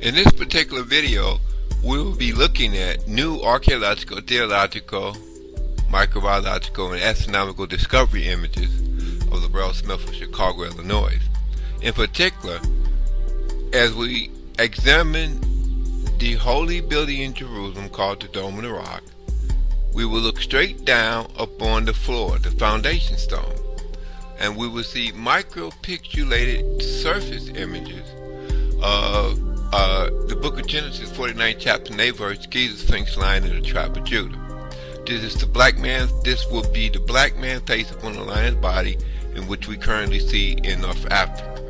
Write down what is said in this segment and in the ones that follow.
In this particular video, we will be looking at new archaeological, theological, microbiological, and astronomical discovery images of the Burrell Smith of Chicago, Illinois. In particular, as we examine the holy building in Jerusalem called the Dome of the Rock, we will look straight down upon the floor, the foundation stone, and we will see micropixelated surface images of the book of Genesis 49 chapter and 8 verse, Jesus Sphinx lion in the tribe of Judah. This will be the black man face upon the lion's body, in which we currently see in North Africa,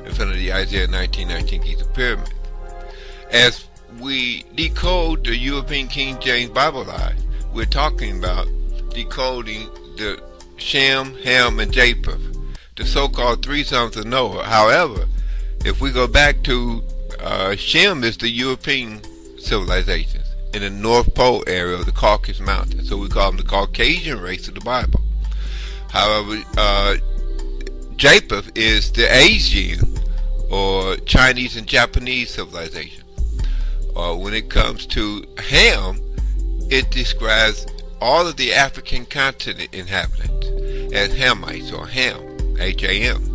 in front of the Isaiah 1919 Giza pyramid. As we decode the European King James Bible lies, we're talking about decoding the Shem, Ham, and Japheth, the so-called three sons of Noah. However, if we go back to Shem is the European civilizations in the North Pole area of the Caucasus Mountains, so we call them the Caucasian race of the Bible. However, Japheth is the Asian or Chinese and Japanese civilization. When it comes to Ham, it describes all of the African continent inhabitants as Hamites or Ham, H-A-M.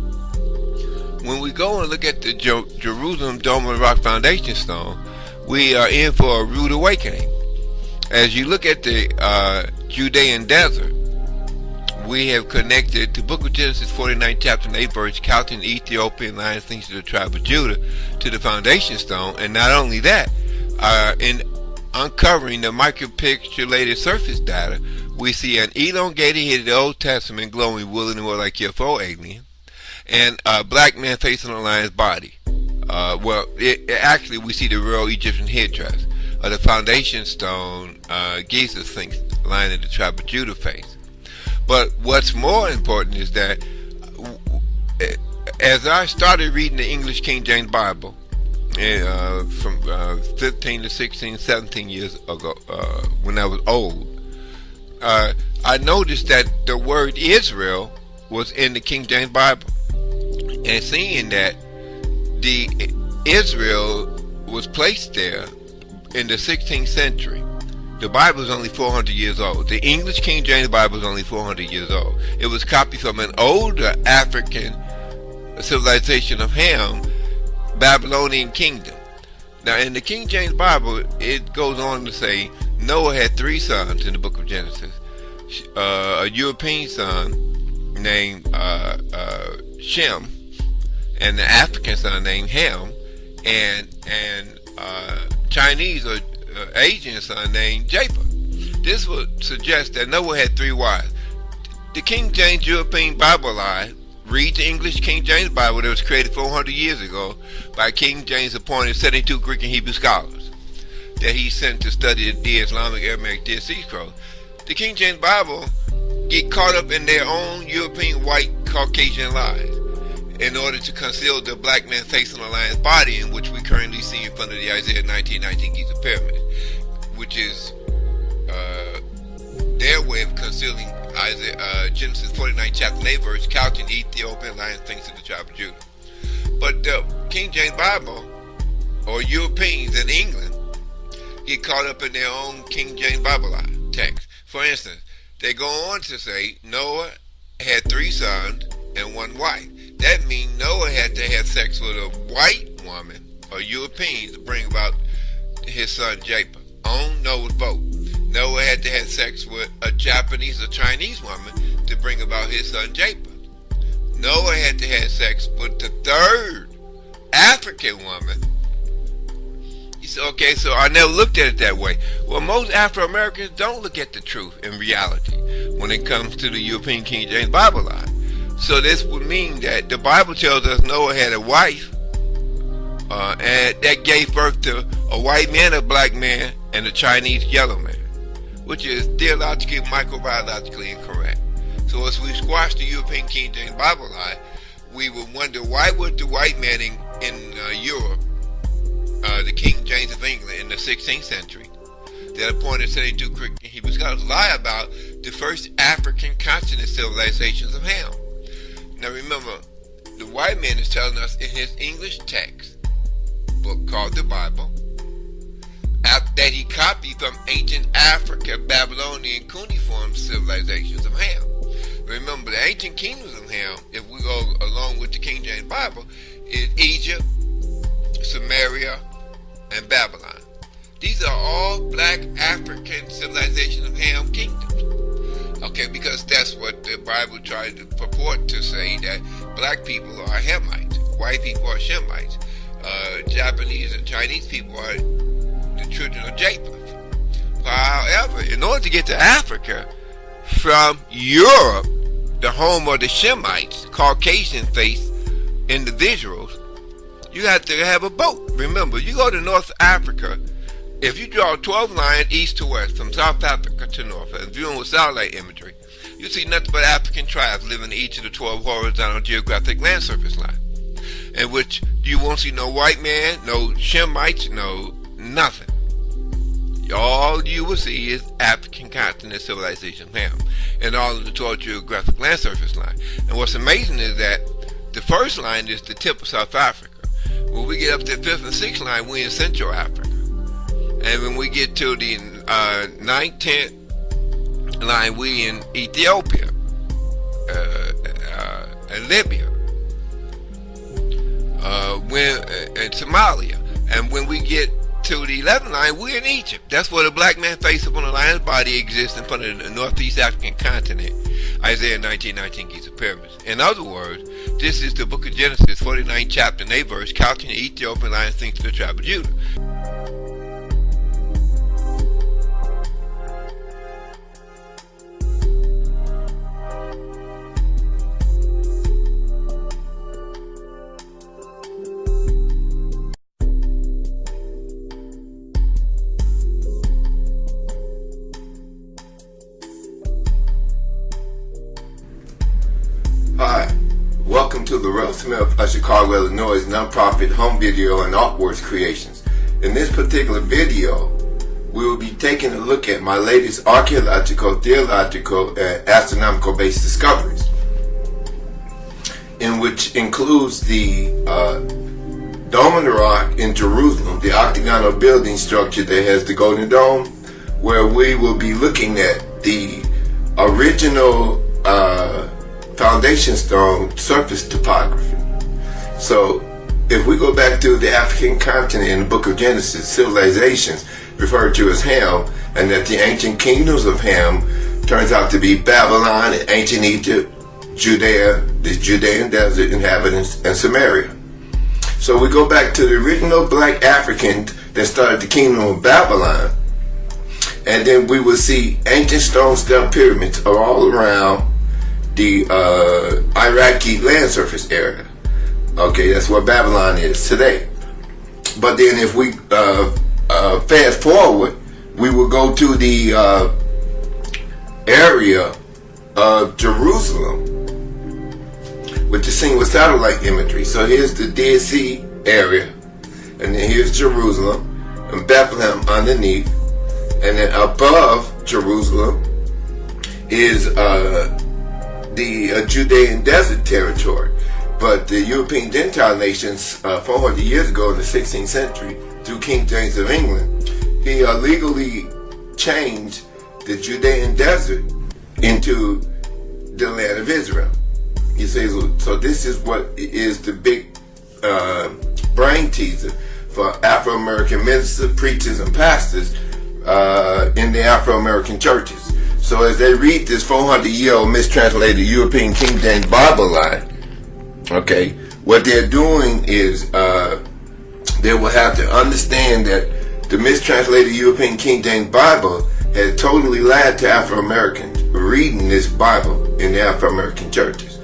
When we go and look at the Jerusalem Dome of the Rock foundation stone, we are in for a rude awakening. As you look at the Judean desert, we have connected the book of Genesis 49 chapter and 8 verse, counting the Ethiopian lions, things of the tribe of Judah, to the foundation stone. And not only that, in uncovering the micropixelated surface data, we see an elongated head of the Old Testament glowing woolly and more like UFO alien, and a black man facing a lion's body. Actually, we see the real Egyptian headdress of the foundation stone, Giza Sphinx lion of the tribe of Judah face. But what's more important is that as I started reading the English King James Bible from 15 to 16, 17 years ago, when I was old, I noticed that the word Israel was in the King James Bible. And seeing that the Israel was placed there in the 16th century, the Bible is only 400 years old. The English King James Bible is only 400 years old. It was copied from an older African civilization of Ham, Babylonian kingdom. Now in the King James Bible, it goes on to say Noah had three sons in the book of Genesis. A European son named Shem, and the African son named Ham, and Chinese or Asian son named Japheth. This would suggest that Noah had three wives. The King James European Bible lie. Read the English King James Bible that was created 400 years ago by King James appointed 72 Greek and Hebrew scholars that he sent to study the Islamic, Aramaic, Dead Sea Scrolls. The King James Bible get caught up in their own European white Caucasian lies in order to conceal the black man facing a lion's body, in which we currently see in front of the Isaiah 1919 Giza pyramid, which is their way of concealing Genesis 49 chapter 8 verse, couching the Ethiopian lion, things of the tribe of Judah. But the King James Bible, or Europeans in England, get caught up in their own King James Bible text. For instance, they go on to say Noah had three sons and one wife. That means Noah had to have sex with a white woman, or European, to bring about his son Japheth. On Noah's boat. Noah had to have sex with a Japanese or Chinese woman to bring about his son Japheth. Noah had to have sex with the third African woman. He said, okay, so I never looked at it that way. Well, most Afro-Americans don't look at the truth in reality when it comes to the European King James Bible line. So this would mean that the Bible tells us Noah had a wife, and that gave birth to a white man, a black man, and a Chinese yellow man, which is theologically, microbiologically incorrect. So as we squash the European King James Bible lie, we would wonder, why would the white man in Europe, the King James of England in the 16th century, that appointed 72 Greek and Hebrew scholars, lie about the first African continent civilizations of Ham? Now remember, the white man is telling us in his English text book called the Bible, that he copied from ancient Africa, Babylonian, cuneiform civilizations of Ham. Remember, the ancient kingdoms of Ham, if we go along with the King James Bible, is Egypt, Samaria, and Babylon. These are all black African civilizations of Ham kingdoms. Okay, because that's what the Bible tried to purport to say, that black people are Hamites, white people are Shemites, Japanese and Chinese people are the children of Japheth. However, in order to get to Africa from Europe, the home of the Shemites, Caucasian-faced individuals, you have to have a boat. Remember, you go to North Africa, if you draw a 12 line east to west, from South Africa to North, and viewing with satellite imagery, you see nothing but African tribes living in each of the 12 horizontal geographic land surface lines, in which you won't see no white man, no Shemites, no nothing. All you will see is African continent civilization Ham, and all of the 12 geographic land surface line. And what's amazing is that the first line is the tip of South Africa. When we get up to the 5th and 6th line, we're in Central Africa. And when we get to the 9th, 10th line, we in Ethiopia and Libya, and Somalia. And when we get to the 11th line, we're in Egypt. That's where the black man face upon the lion's body exists in front of the Northeast African continent. Isaiah 19:19 gives the pyramids. In other words, this is the book of Genesis, 49th chapter and 8th verse, counting the Ethiopian lion things to the tribe of Judah. Hi, welcome to the Ralph Smith of Chicago, Illinois nonprofit home video and artworks creations. In this particular video, we will be taking a look at my latest archaeological, theological, and astronomical-based discoveries, in which includes the Dome of the Rock in Jerusalem, the octagonal building structure that has the Golden Dome, where we will be looking at the original foundation stone surface topography. So if we go back to the African continent in the book of Genesis, civilizations referred to as Ham, and that the ancient kingdoms of Ham turns out to be Babylon, ancient Egypt, Judea, the Judean desert inhabitants, and Samaria. So we go back to the original black Africans that started the kingdom of Babylon, and then we will see ancient stone step pyramids all around the Iraqi land surface area. Okay, that's where Babylon is today. But then if we fast forward, we will go to the area of Jerusalem, which is seen with satellite imagery. So here's the Dead Sea area, and then here's Jerusalem, and Bethlehem underneath, and then above Jerusalem is the Judean desert territory. But the European Gentile nations, 400 years ago in the 16th century, through King James of England, he legally changed the Judean desert into the land of Israel. He says, so this is what is the big brain teaser for Afro-American ministers, preachers, and pastors in the Afro-American churches. So as they read this 400-year-old mistranslated European King James Bible line, okay, what they're doing is they will have to understand that the mistranslated European King James Bible has totally lied to Afro-Americans reading this Bible in the Afro-American churches.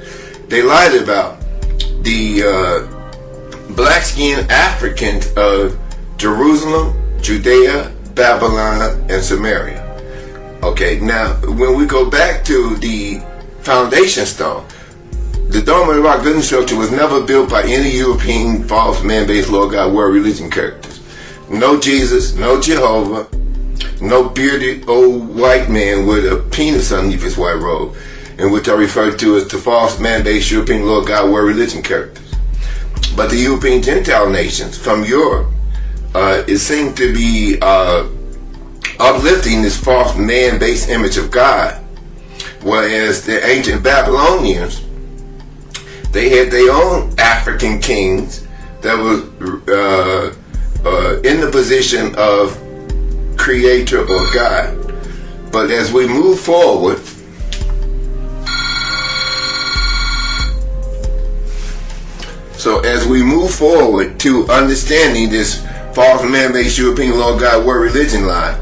They lied about the black-skinned Africans of Jerusalem, Judea, Babylon, and Samaria. Okay, now when we go back to the foundation stone, the Dome of the Rock building structure was never built by any European false man-based Lord God world religion characters. No Jesus, no Jehovah, no bearded old white man with a penis underneath his white robe, in which I refer to as the false man-based European Lord God world religion characters. But the European Gentile nations from Europe it seemed to be uplifting this false man-based image of God, whereas the ancient Babylonians, they had their own African kings that was in the position of creator or God. But as we move forward, to understanding this false man-based European Lord God word religion line,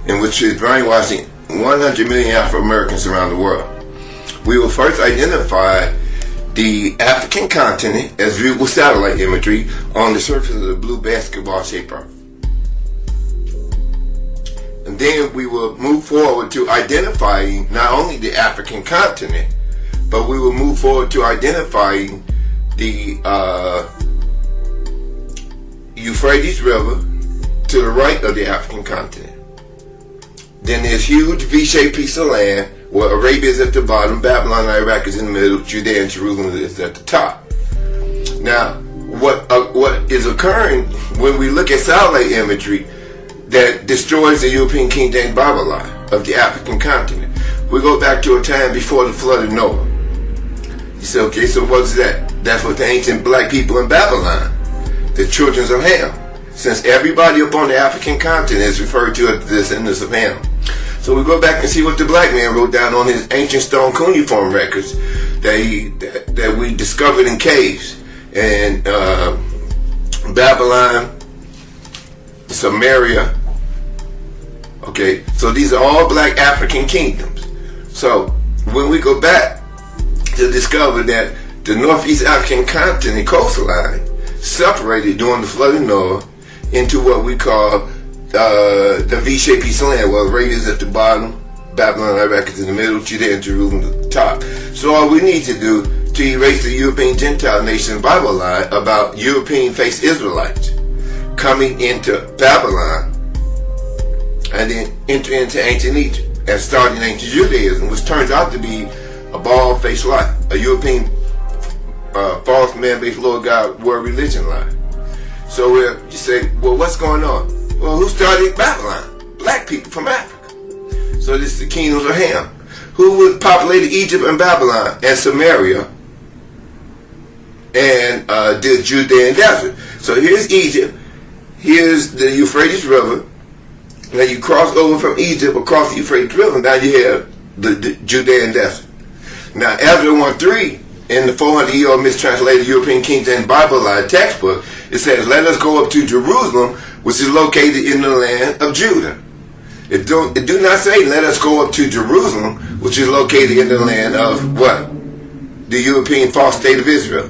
in which is brainwashing 100 million Afro-Americans around the world, we will first identify the African continent as viewed with satellite imagery on the surface of the blue basketball-shaped earth. And then we will move forward to identifying not only the African continent, but we will move forward to identifying the Euphrates River to the right of the African continent. Then there's huge V-shaped piece of land where Arabia is at the bottom, Babylon and Iraq is in the middle, Judea and Jerusalem is at the top. Now, what is occurring when we look at satellite imagery that destroys the European King James Bible line of the African continent? We go back to a time before the flood of Noah. You say, okay, so what's that? That's what the ancient black people in Babylon, the children of Ham, since everybody upon the African continent is referred to as the descendants of Ham. So we go back and see what the black man wrote down on his ancient stone cuneiform records that we discovered in caves in Babylon, Samaria. Okay, so these are all black African kingdoms. So when we go back to discover that the Northeast African continent coastline separated during the flood of Noah into what we call the V-shaped piece of land, where Arabia is at the bottom, Babylon and Iraq is in the middle, Judea and Jerusalem at the top. So all we need to do to erase the European Gentile nation Bible line about European-faced Israelites coming into Babylon and then entering into ancient Egypt and starting ancient Judaism, which turns out to be a bald-faced lie, a European false man-based Lord God word religion line. So you say, well, what's going on? Well, who started Babylon? Black people from Africa. So this is the kingdoms of Ham. Who populated Egypt and Babylon and Samaria and the Judean desert? So here's Egypt. Here's the Euphrates River. Now you cross over from Egypt across the Euphrates River. Now you have the Judean desert. Now Ezra 1:3 in the 400-year-old mistranslated European King James Bible line textbook, it says, "Let us go up to Jerusalem, which is located in the land of Judah." It do not say, "Let us go up to Jerusalem, which is located in the land of" what? The European false state of Israel.